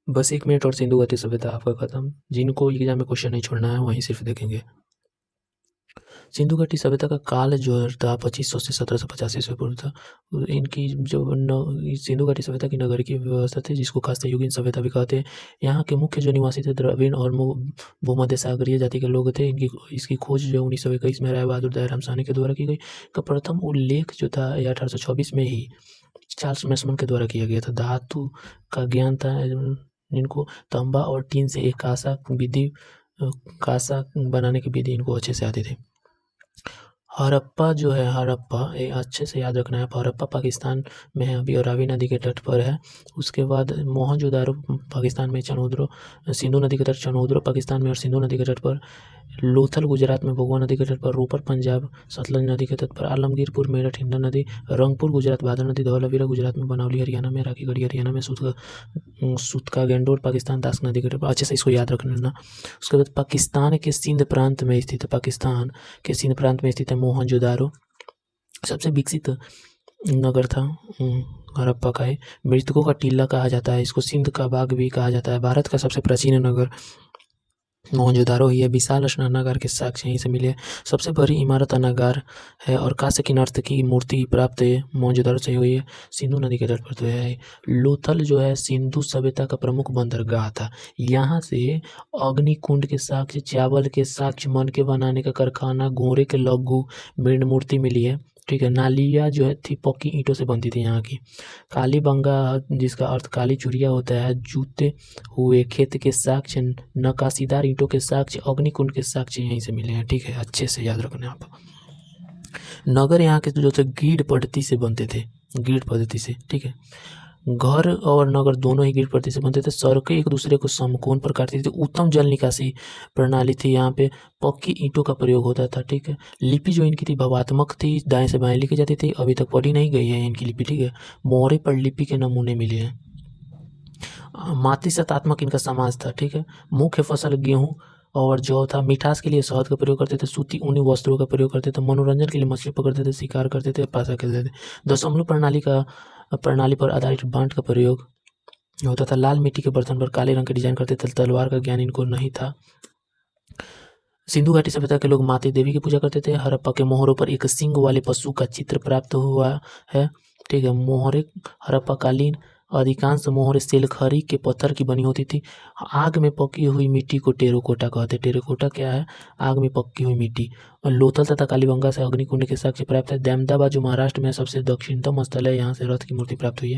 बस 1 मिनट और सिंधु घाटी सभ्यता आपका खत्म। जिनको एग्जाम में क्वेश्चन नहीं छोड़ना है वहीं सिर्फ देखेंगे। सिंधु घाटी सभ्यता का काल जो था 2500 से 1785 ईस्वी पूर्व था। इनकी जो सिंधु घाटी सभ्यता की नगर की व्यवस्था थी जिसको खासतौर युगीन सभ्यता भी कहते हैं। यहाँ के मुख्य जो निवासी थे द्रविड़ और भूमध्य सागरीय जाति के लोग थे। इसकी खोज जो 1921 में राय बहादुर दयाराम साहनी के द्वारा की गई। का प्रथम उल्लेख जो था 1826 में ही चार्ल्स मैसन के द्वारा किया गया था। धातु का ज्ञान था इनको। तांबा और टीन से एक कासा बनाने की विधि इनको अच्छे से आती थी। हड़प्पा जो है, हड़प्पा ये अच्छे से याद रखना है। हड़प्पा पाकिस्तान में है अभी और रावी नदी के तट पर है। उसके बाद मोहनजोदारो पाकिस्तान में, सिंधु नदी के तट चनोदरो पाकिस्तान में और सिंधु नदी के तट पर, लोथल गुजरात में भगवा नदी के तट पर, रोपर पंजाब सतलज नदी के तट पर, आलमगीरपुर मेरठ हिंडन नदी, रंगपुर गुजरात भादर नदी, धौलावीरा गुजरात में, बनावली हरियाणा में, राखीगढ़ी हरियाणा में, सूतका गेंडोर पाकिस्तान दास नदी के तट पर। अच्छे से इसको याद रखना। उसके बाद पाकिस्तान के सिंध प्रांत में स्थित है, पाकिस्तान के सिंध प्रांत में स्थित है मोहनजोदारो। सबसे विकसित नगर था हड़प्पा का। मृतकों का टीला कहा जाता है इसको, सिंध का बाग भी कहा जाता है। भारत का सबसे प्राचीन नगर मोहनजोदारो ही है। विशाल स्नानागार के साक्ष्य यहीं से मिले। सबसे बड़ी इमारत अनागार है और कांस्य की नर्त की मूर्ति प्राप्त मोहनजोदारो से हुई है। सिंधु नदी के तट पर तो है। लोथल जो है सिंधु सभ्यता का प्रमुख बंदरगाह था। यहाँ से अग्निकुंड के साक्ष्य, चावल के साक्ष्य, मन के बनाने का कारखाना, घोड़े के लघु मृण मूर्ति मिली है। ठीक है। नालिया जो है थी पक्की ईंटों से बनती थी यहाँ की। काली बंगा जिसका अर्थ काली चुरिया होता है, जूते हुए खेत के साक्ष्य, नकाशीदार ईंटों के साक्ष्य, अग्निकुंड के साक्ष्य यहीं से मिले हैं। ठीक है, अच्छे से याद रखना आप। नगर यहाँ के जो थे गीड़ पद्धति से बनते थे, गीड़ पद्धति से। ठीक है। घर और नगर दोनों ही गीड़ पद्धति से बनते थे। सड़कें एक दूसरे को समकोण पर काटती थी। उत्तम जल निकासी प्रणाली थी यहाँ पे। पक्की ईंटों का प्रयोग होता था। ठीक है। लिपि जो इनकी थी भवात्मक थी, दाएं से बाएं लिखी जाती थी। अभी तक पढ़ी नहीं गई है इनकी लिपि। ठीक है। मोहरे पर लिपि के नमूने मिले हैं। मातृशतात्मक इनका समाज था। ठीक है। मुख्य फसल गेहूं और जौ था। मिठास के लिए शहद का प्रयोग करते थे। सूती ऊनी वस्त्रों का प्रयोग करते थे। मनोरंजन के लिए मछली पकड़ते थे, शिकार करते थे, पासा खेलते थे। दशमलव प्रणाली पर आधारित बांट का प्रयोग होता था। लाल मिट्टी के बर्तन पर काले रंग के डिजाइन करते थे। तलवार का ज्ञान इनको नहीं था। सिंधु घाटी सभ्यता के लोग माता देवी की पूजा करते थे। हड़प्पा के मोहरों पर एक सिंग वाले पशु का चित्र प्राप्त हुआ है। ठीक है। मोहरे हड़प्पा कालीन अधिकांश मोहरे सेलखरी के पत्थर की बनी होती थी। आग में पकी हुई मिट्टी को टेराकोटा कहते हैं। टेराकोटा क्या है? आग में पकी हुई मिट्टी। और लोथल तथा कालीबंगा से अग्निकुंड के साक्ष्य प्राप्त है। दमदाबा जो महाराष्ट्र में सबसे दक्षिणतम स्थल है, यहाँ से रथ की मूर्ति प्राप्त हुई है।